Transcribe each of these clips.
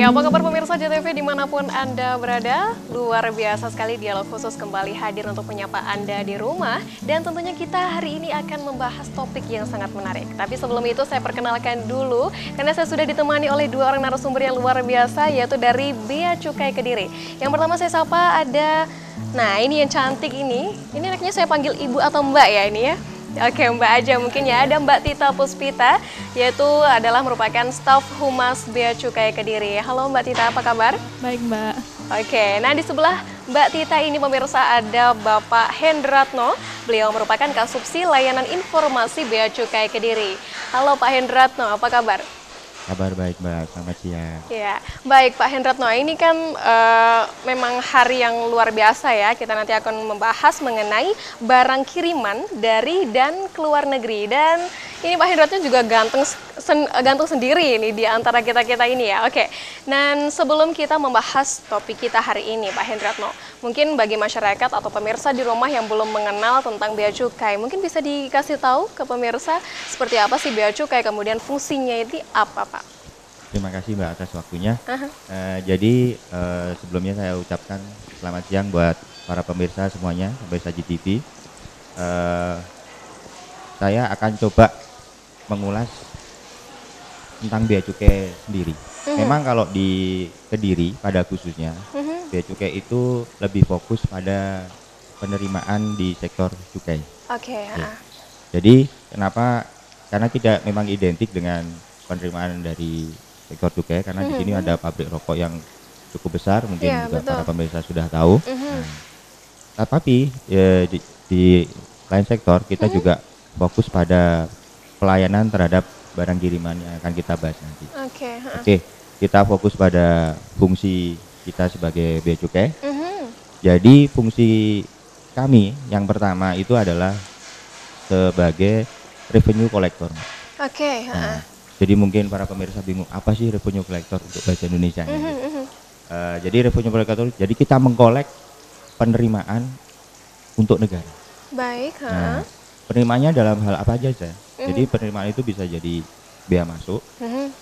apa kabar pemirsa JTV dimanapun Anda berada? Luar biasa sekali dialog khusus kembali hadir untuk menyapa Anda di rumah. Dan tentunya kita hari ini akan membahas topik yang sangat menarik. Tapi sebelum itu saya perkenalkan dulu, karena saya sudah ditemani oleh dua orang narasumber yang luar biasa, yaitu dari Bea Cukai Kediri. Yang pertama saya sapa ada, nah ini yang cantik ini enaknya saya panggil ibu atau mbak ya ini ya? Oke, Mbak aja mungkin ya. Ada Mbak Tita Puspita, yaitu adalah merupakan staf Humas Bea Cukai Kediri. Halo Mbak Tita, apa kabar? Baik, Mbak. Oke, nah di sebelah Mbak Tita ini pemirsa ada Bapak Hendratno. Beliau merupakan Kasubsi Layanan Informasi Bea Cukai Kediri. Halo Pak Hendratno, apa kabar? Kabar baik Mbak, selamat siang. Ya, baik Pak Hendratno, ini kan memang hari yang luar biasa ya. Kita nanti akan membahas mengenai barang kiriman dari dan ke luar negeri. Dan ini Pak Hendratno juga ganteng sendiri ini di antara kita-kita ini ya. Oke, dan sebelum kita membahas topik kita hari ini Pak Hendratno, mungkin bagi masyarakat atau pemirsa di rumah yang belum mengenal tentang Bea Cukai, mungkin bisa dikasih tahu ke pemirsa seperti apa sih Bea Cukai, kemudian fungsinya itu apa Pak? Terima kasih Mbak atas waktunya. Jadi sebelumnya saya ucapkan selamat siang buat para pemirsa semuanya, pemirsa JTV. Saya akan coba mengulas tentang Bea Cukai sendiri. Memang kalau di Kediri pada khususnya, Bea Cukai itu lebih fokus pada penerimaan di sektor cukai. Oke. Ya. Jadi kenapa? Karena tidak memang identik dengan penerimaan dari sektor cukai, karena di sini ada pabrik rokok yang cukup besar, mungkin juga betul. para pemirsa sudah tahu. Tapi di lain sektor kita juga fokus pada pelayanan terhadap barang kiriman yang akan kita bahas nanti. Oke, kita fokus pada fungsi kita sebagai Bea Cukai. Jadi fungsi kami yang pertama itu adalah sebagai revenue collector. Jadi mungkin para pemirsa bingung, apa sih revenue collector untuk bahasa Indonesia? Jadi revenue collector, jadi kita mengkolek penerimaan untuk negara. Baik. Nah, penerimaannya dalam hal apa aja? Jadi penerimaan itu bisa jadi bea masuk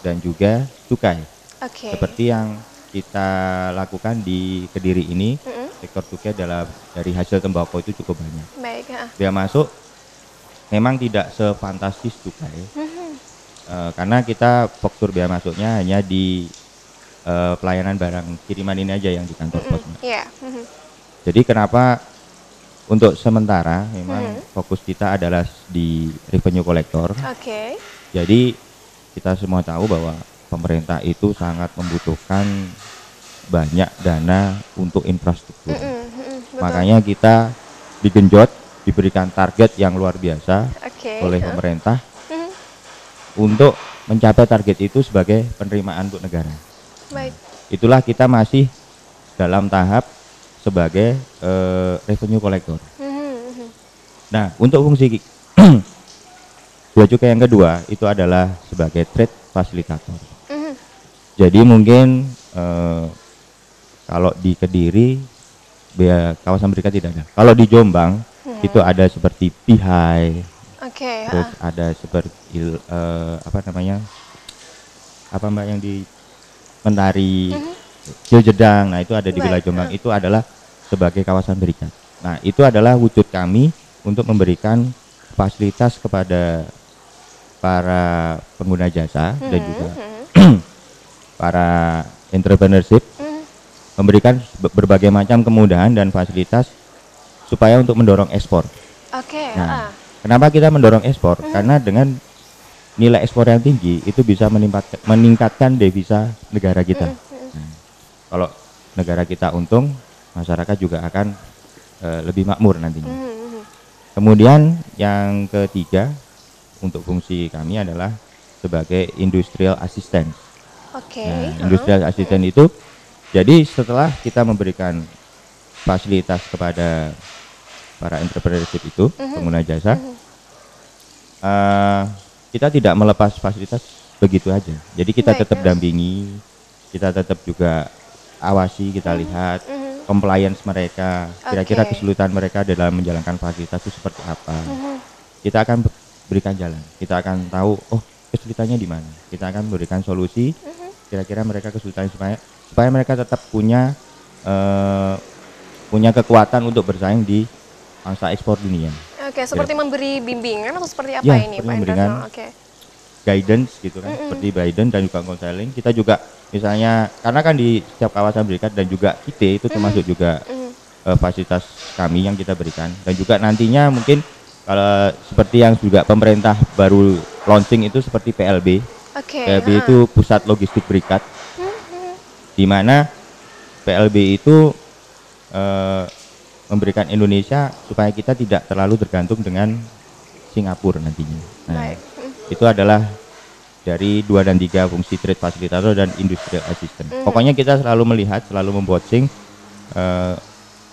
dan juga cukai. Seperti yang kita lakukan di Kediri ini, sektor cukai dari hasil tembakau itu cukup banyak. Baik. Bea masuk memang tidak sefantastis cukai. Karena kita struktur bea masuknya hanya di pelayanan barang kiriman ini aja yang di kantor pos. Jadi kenapa untuk sementara memang fokus kita adalah di revenue collector. Jadi kita semua tahu bahwa pemerintah itu sangat membutuhkan banyak dana untuk infrastruktur. Makanya kita digenjot, diberikan target yang luar biasa oleh pemerintah untuk mencapai target itu sebagai penerimaan untuk negara. Baik. Itulah kita masih dalam tahap sebagai revenue collector. Nah, untuk fungsi Bea Cukai yang kedua itu adalah sebagai trade facilitator. Jadi mungkin kalau di Kediri bea kawasan berikat tidak ada. Kalau di Jombang itu ada seperti Pihai. Terus ada seperti apa Mbak yang di Mentari, Cijedang. Nah itu ada di wilayah Jombang. Itu adalah sebagai kawasan berikat. Nah itu adalah wujud kami untuk memberikan fasilitas kepada para pengguna jasa dan juga para entrepreneurship, memberikan berbagai macam kemudahan dan fasilitas supaya untuk mendorong ekspor. Nah, kenapa kita mendorong ekspor? Karena dengan nilai ekspor yang tinggi itu bisa meningkatkan devisa negara kita. Nah, kalau negara kita untung, masyarakat juga akan lebih makmur nantinya. Kemudian yang ketiga untuk fungsi kami adalah sebagai industrial assistant. Nah, industrial assistant itu jadi setelah kita memberikan fasilitas kepada para entrepreneurship itu, pengguna jasa, kita tidak melepas fasilitas begitu aja. Jadi kita tetap dampingi, kita tetap juga awasi, kita lihat compliance mereka, kira-kira kesulitan mereka dalam menjalankan fasilitas itu seperti apa. Kita akan berikan jalan, kita akan tahu, oh kesulitannya di mana. Kita akan memberikan solusi kira-kira mereka kesulitan supaya mereka tetap punya kekuatan untuk bersaing di pasar ekspor dunia. Oke, seperti memberi bimbingan atau seperti apa ya, ini Pak memberikan guidance gitu kan, seperti guidance dan juga counseling. Kita juga misalnya karena kan di setiap kawasan berikat dan juga kita itu termasuk juga fasilitas kami yang kita berikan, dan juga nantinya mungkin kalau seperti yang juga pemerintah baru launching itu seperti PLB. PLB itu pusat logistik berikat, di mana PLB itu memberikan Indonesia supaya kita tidak terlalu tergantung dengan Singapura nantinya. Nah, itu adalah dari 2 dan 3 fungsi trade facilitator dan industrial assistant. Pokoknya kita selalu melihat, selalu memboarding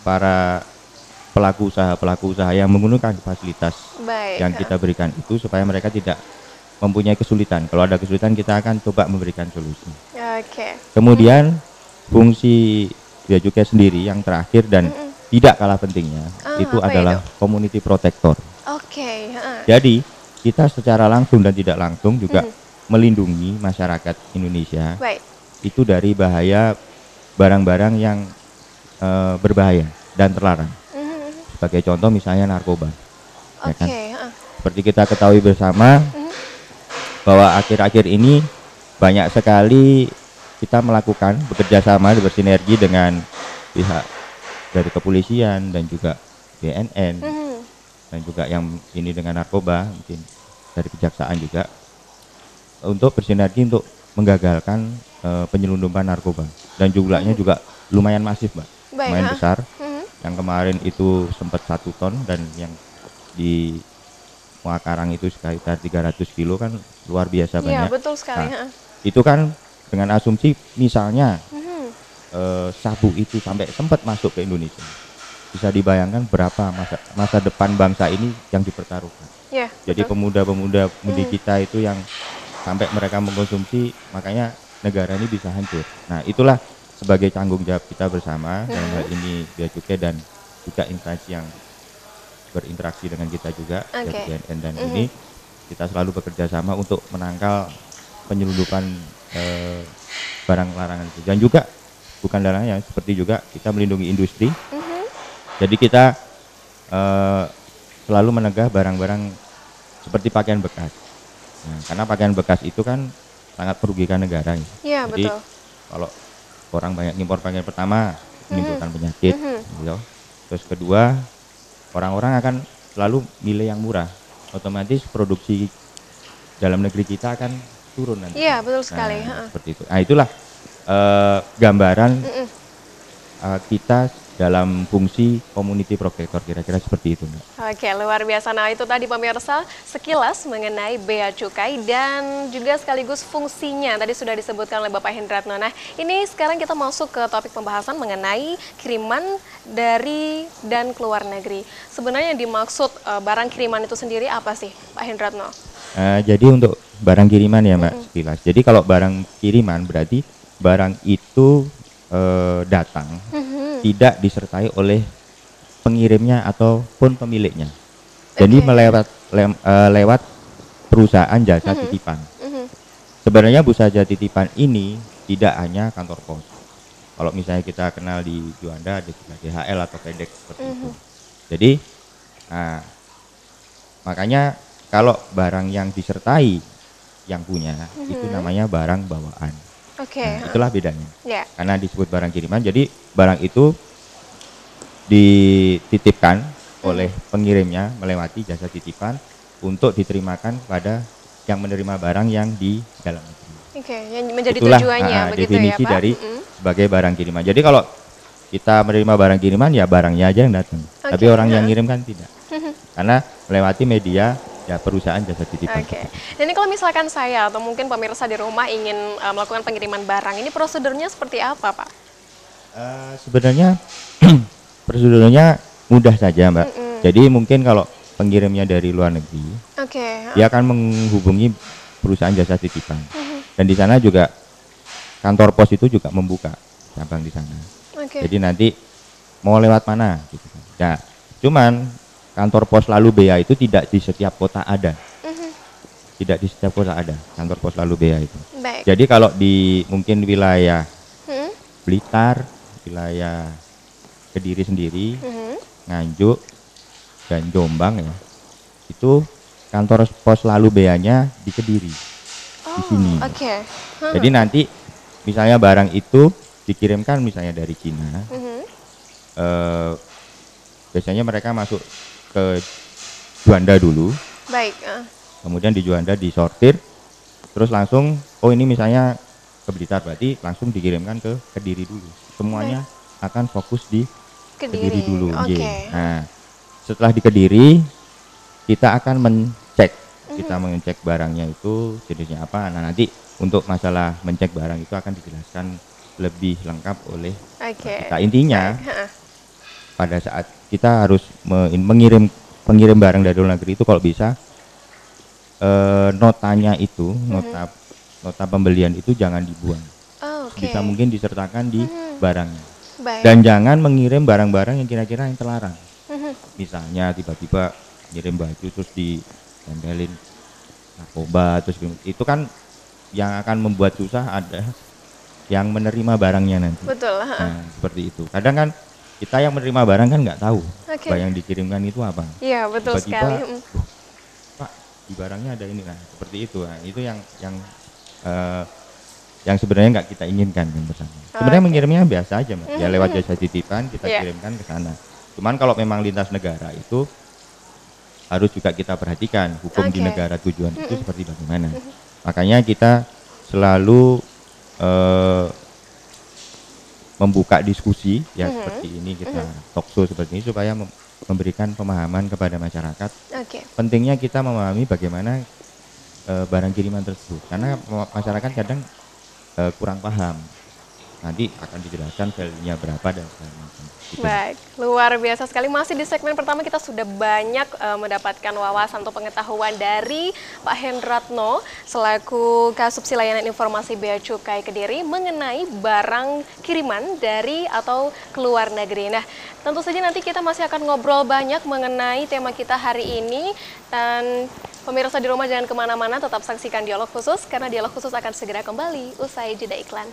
para pelaku usaha yang menggunakan fasilitas yang kita berikan itu supaya mereka tidak mempunyai kesulitan. Kalau ada kesulitan kita akan coba memberikan solusi. Kemudian fungsi Bea Cukai sendiri yang terakhir dan tidak kalah pentingnya itu adalah community protector. Jadi kita secara langsung dan tidak langsung juga melindungi masyarakat Indonesia itu dari bahaya barang-barang yang berbahaya dan terlarang. Sebagai contoh misalnya narkoba. Ya kan? Seperti kita ketahui bersama bahwa akhir-akhir ini banyak sekali kita melakukan bekerja sama, bersinergi dengan pihak dari kepolisian dan juga BNN dan juga yang ini dengan narkoba, mungkin dari kejaksaan juga, untuk bersinergi untuk menggagalkan penyelundupan narkoba, dan jumlahnya juga lumayan masif, Mbak, lumayan besar. Yang kemarin itu sempat 1 ton dan yang di Muakarang itu sekitar 300 kilo, kan luar biasa banyak. Iya, betul sekali. Nah, itu kan dengan asumsi misalnya sabu itu sampai sempat masuk ke Indonesia, bisa dibayangkan berapa masa depan bangsa ini yang dipertaruhkan. Jadi pemuda-pemuda mudi kita itu yang sampai mereka mengkonsumsi, makanya negara ini bisa hancur. Nah, itulah sebagai tanggung jawab kita bersama dalam hal ini Bea Cukai dan juga instansi yang berinteraksi dengan kita juga dari BNN dan ini kita selalu bekerja sama untuk menangkal penyelundupan barang larangan itu, dan juga bukan larangan, seperti juga kita melindungi industri. Jadi kita selalu menegah barang-barang seperti pakaian bekas. Nah, karena pakaian bekas itu kan sangat merugikan negara. Jadi kalau orang banyak impor pakaian, pertama menimbulkan penyakit, gitu. Terus kedua, orang-orang akan selalu milih yang murah, otomatis produksi dalam negeri kita akan turun nanti. Iya, betul sekali. Seperti itu. Nah, itulah gambaran kita dalam fungsi community protector, kira-kira seperti itu, Mbak. Oke, luar biasa. Nah, itu tadi pemirsa sekilas mengenai Bea Cukai dan juga sekaligus fungsinya tadi sudah disebutkan oleh Bapak Hendratno. Nah, ini sekarang kita masuk ke topik pembahasan mengenai kiriman dari dan keluar negeri. Sebenarnya yang dimaksud barang kiriman itu sendiri apa sih, Pak Hendratno? Jadi untuk barang kiriman ya, Mbak, sekilas. Jadi kalau barang kiriman berarti barang itu datang tidak disertai oleh pengirimnya ataupun pemiliknya. Jadi lewat perusahaan jasa titipan. Sebenarnya jasa titipan ini tidak hanya kantor pos. Kalau misalnya kita kenal di Juanda ada juga DHL atau FedEx seperti itu. Jadi makanya kalau barang yang disertai yang punya itu namanya barang bawaan. Nah, itulah bedanya. Karena disebut barang kiriman, jadi barang itu dititipkan oleh pengirimnya melewati jasa titipan untuk diterimakan pada yang menerima barang yang di dalam negeri. Yang menjadi tujuannya begitu definisi ya, Pak? dari sebagai barang kiriman. Jadi kalau kita menerima barang kiriman ya barangnya aja yang datang, tapi orang yang ngirim kan tidak. Karena melewati media ya perusahaan jasa titipan. Dan ini kalau misalkan saya atau mungkin pemirsa di rumah ingin melakukan pengiriman barang, ini prosedurnya seperti apa, Pak? Sebenarnya prosedurnya mudah saja, Mbak. Jadi mungkin kalau pengirimnya dari luar negeri, dia akan menghubungi perusahaan jasa titipan. Dan di sana juga kantor pos itu juga membuka cabang di sana. Jadi nanti mau lewat mana gitu. Nah, cuman kantor pos lalu Bea itu tidak di setiap kota ada. tidak di setiap kota ada kantor pos lalu bea itu. Baik. Jadi kalau di mungkin wilayah Blitar, wilayah Kediri sendiri, Nganjuk dan Jombang ya, itu kantor pos lalu beanya di Kediri, di sini. Oke. Jadi nanti misalnya barang itu dikirimkan misalnya dari Cina, biasanya mereka masuk ke Juanda dulu. Baik. Kemudian di Juanda disortir, terus langsung, oh ini misalnya ke Blitar, berarti langsung dikirimkan ke Kediri dulu. Semuanya akan fokus di Kediri dulu. Okay. Nah, setelah di Kediri, kita akan mengecek, kita mengecek barangnya itu jenisnya apa. Nah nanti untuk masalah mencek barang itu akan dijelaskan lebih lengkap oleh kita. Intinya, pada saat kita harus pengirim barang dari luar negeri itu kalau bisa notanya itu, nota pembelian itu jangan dibuang. Bisa mungkin disertakan di barangnya. Dan jangan mengirim barang-barang yang kira-kira yang terlarang. Misalnya tiba-tiba ngirim baju terus ditempelin narkoba, terus itu kan yang akan membuat susah ada yang menerima barangnya nanti. Betul. Nah, seperti itu. Kadang kan kita yang menerima barang kan nggak tahu apa yang dikirimkan itu apa. Iya, betul sekali. Pak, di barangnya ada ini, nah seperti itu. Nah, itu yang sebenarnya nggak kita inginkan kan bersama. Sebenarnya mengirimnya biasa aja, Mbak. Ya lewat jasa titipan kita kirimkan ke sana. Cuman kalau memang lintas negara itu harus juga kita perhatikan hukum di negara tujuan itu seperti bagaimana. Makanya kita selalu membuka diskusi ya seperti ini, kita talk show seperti ini supaya memberikan pemahaman kepada masyarakat. Pentingnya kita memahami bagaimana barang kiriman tersebut, karena masyarakat kadang kurang paham. Nanti akan dijelaskan value-nya berapa dan segala macam. Baik, luar biasa sekali. Masih di segmen pertama kita sudah banyak mendapatkan wawasan atau pengetahuan dari Pak Hendratno selaku Kasubsi Layanan Informasi Bea Cukai Kediri mengenai barang kiriman dari atau keluar negeri. Nah, tentu saja nanti kita masih akan ngobrol banyak mengenai tema kita hari ini, dan pemirsa di rumah jangan kemana-mana, tetap saksikan Dialog Khusus karena Dialog Khusus akan segera kembali usai jeda iklan.